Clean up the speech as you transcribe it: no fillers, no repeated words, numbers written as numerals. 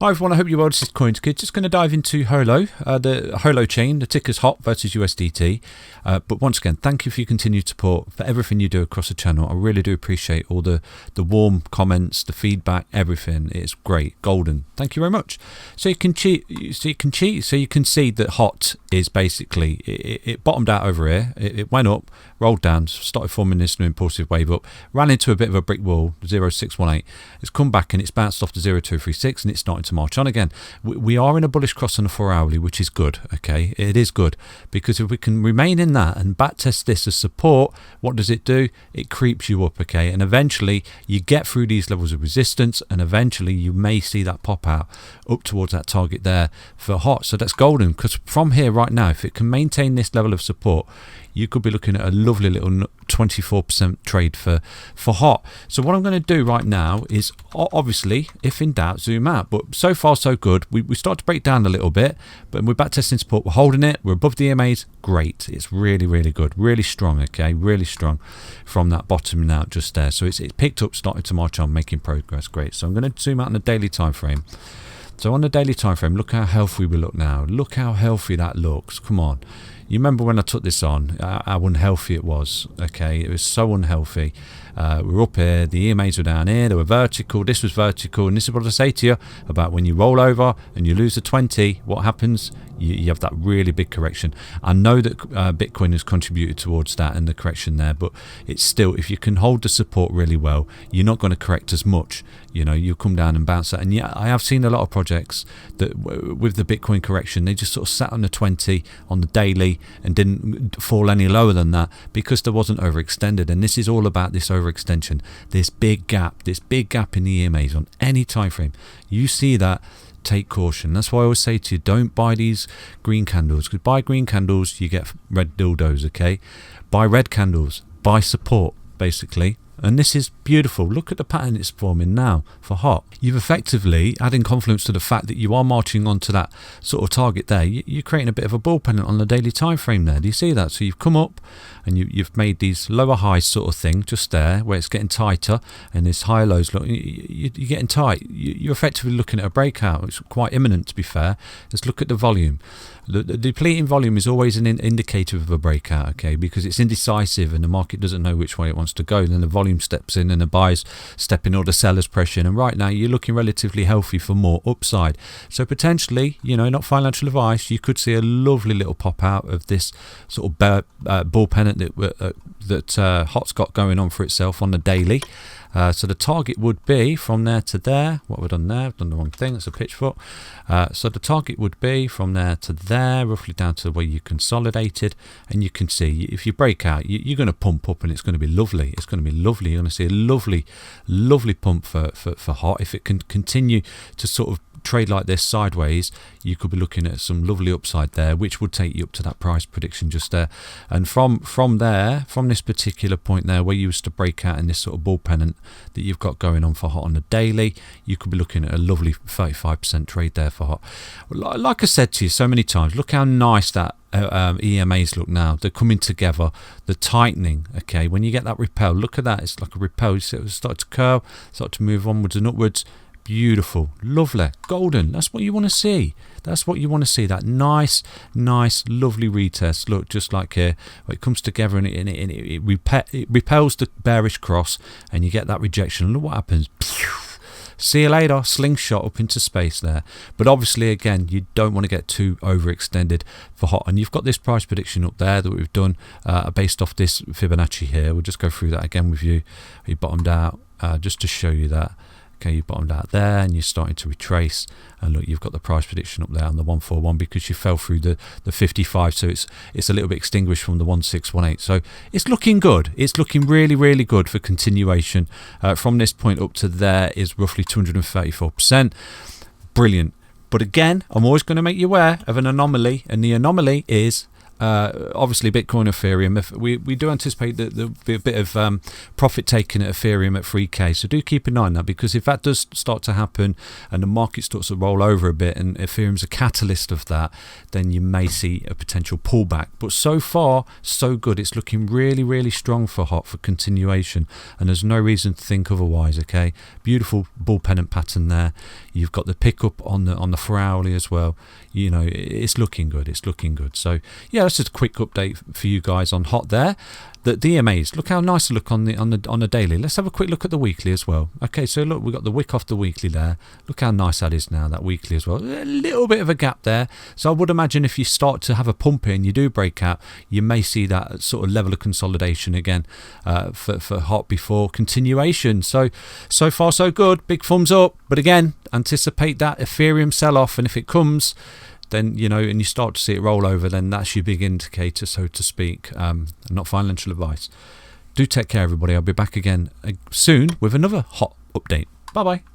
Hi everyone, I hope you're well. This is CoinsKid. Just going to dive into Holo, the Holochain. The ticker's HOT versus USDT. But once again, thank you for your continued support, for everything you do across the channel. I really do appreciate all the warm comments, the feedback, everything. It's great, golden. Thank you very much. So you can cheat. So you can see that HOT is basically it bottomed out over here. It went up, rolled down, started forming this new impulsive wave up, ran into a bit of a brick wall, 0.618. It's come back and it's bounced off the 0.236 and it's starting to march on again. We are in a bullish cross on the 4 hourly, which is good. Okay, it is good, because if we can remain in that and backtest this as support, what does it do? It creeps you up. Okay, and eventually you get through these levels of resistance, and eventually you may see that pop out up towards that target there for HOT. So that's golden, because from here right now, if it can maintain this level of support, you could be looking at a lovely little 24% trade for HOT. So what I'm going to do right now is, obviously, if in doubt, zoom out. But so far so good. We start to break down a little bit, but we're back testing support. We're holding it. We're above the EMAs. Great. It's really, really good. Really strong. Okay, really strong from that bottoming out just there. So it's picked up, starting to march on, making progress. Great. So I'm going to zoom out on the daily time frame. So on the daily time frame, look how healthy we look now. Look how healthy that looks. Come on. You remember when I took this on, how unhealthy it was. Okay, it was so unhealthy. We're up here, the EMAs were down here, they were vertical, this was vertical, and this is what I say to you about when you roll over and you lose the 20, what happens? You have that really big correction. I know that Bitcoin has contributed towards that and the correction there, but it's still, if you can hold the support really well, you're not going to correct as much. You know, you come down and bounce that. And yeah, I have seen a lot of projects that with the Bitcoin correction, they just sort of sat on the 20 on the daily and didn't fall any lower than that because there wasn't overextended. And this is all about this overextension, this big gap in the EMAs on any time frame. You see that, take caution. That's why I always say to you, don't buy these green candles, because buy green candles, you get red dildos. Okay, buy red candles, buy support, basically. And this is beautiful. Look at the pattern it's forming now for HOT. You've effectively adding confluence to the fact that you are marching onto that sort of target there. You're creating a bit of a bull pennant on the daily time frame there. Do you see that? So you've come up and you've made these lower highs sort of thing just there where it's getting tighter, and this high lows, look, you're getting tight. You're effectively looking at a breakout. It's quite imminent, to be fair. Let's look at the volume. The depleting volume is always an indicator of a breakout, okay, because it's indecisive and the market doesn't know which way it wants to go. Then the volume steps in and the buyers step in, or the sellers pressure in. And right now you're looking relatively healthy for more upside. So potentially, you know, not financial advice, you could see a lovely little pop out of this sort of bull pennant that HOT's got going on for itself on the daily. So the target would be from there to there. What have I done there? I've done the wrong thing. It's a pitch foot. So the target would be from there to there, roughly down to where you consolidated. And you can see if you break out, you're going to pump up, and it's going to be lovely. It's going to be lovely. You're going to see a lovely, lovely pump for HOT. If it can continue to sort of trade like this sideways, you could be looking at some lovely upside there, which would take you up to that price prediction just there. And from there, from this particular point there where you used to break out in this sort of bull pennant that you've got going on for HOT on the daily, you could be looking at a lovely 35% trade there for HOT. Like I said to you so many times, look how nice that EMAs look now. They're coming together, the tightening. Okay, when you get that repel, look at that, it's like a repel. You see it start to curl, start to move onwards and upwards. Beautiful, lovely, golden. That's what you want to see. That's what you want to see. That nice, lovely retest. Look, just like here, where it comes together and it repels the bearish cross, and you get that rejection. Look what happens. See you later, slingshot up into space there. But obviously, again, you don't want to get too overextended for HOT. And you've got this price prediction up there that we've done based off this Fibonacci here. We'll just go through that again with you. You bottomed out just to show you that. Okay, you bottomed out there and you're starting to retrace, and look, you've got the price prediction up there on the 141 because you fell through the 55, so it's a little bit extinguished from the 1618. So it's looking good. It's looking really, really good for continuation. From this point up to there is roughly 234%. Brilliant. But again, I'm always going to make you aware of an anomaly, and the anomaly is Obviously, Bitcoin, Ethereum. We do anticipate that there'll be a bit of profit taken at Ethereum at 3K. So do keep an eye on that, because if that does start to happen and the market starts to roll over a bit, and Ethereum's a catalyst of that, then you may see a potential pullback. But so far, so good. It's looking really, really strong for HOT for continuation, and there's no reason to think otherwise. Okay, beautiful bull pennant pattern there. You've got the pickup on the 4 hourly as well. You know, it's looking good. It's looking good. So yeah, that's just a quick update for you guys on HOT there. The DMAs, look how nice they look on the daily. Let's have a quick look at the weekly as well. Okay, so look, we've got the wick off the weekly there. Look how nice that is now, that weekly as well. A little bit of a gap there. So I would imagine if you start to have a pump in, you do break out, you may see that sort of level of consolidation again for HOT before continuation. So far so good. Big thumbs up. But again, anticipate that Ethereum sell-off, and if it comes, then, you know, and you start to see it roll over, then that's your big indicator, so to speak. Not financial advice. Do take care, everybody. I'll be back again soon with another HOT update. Bye bye.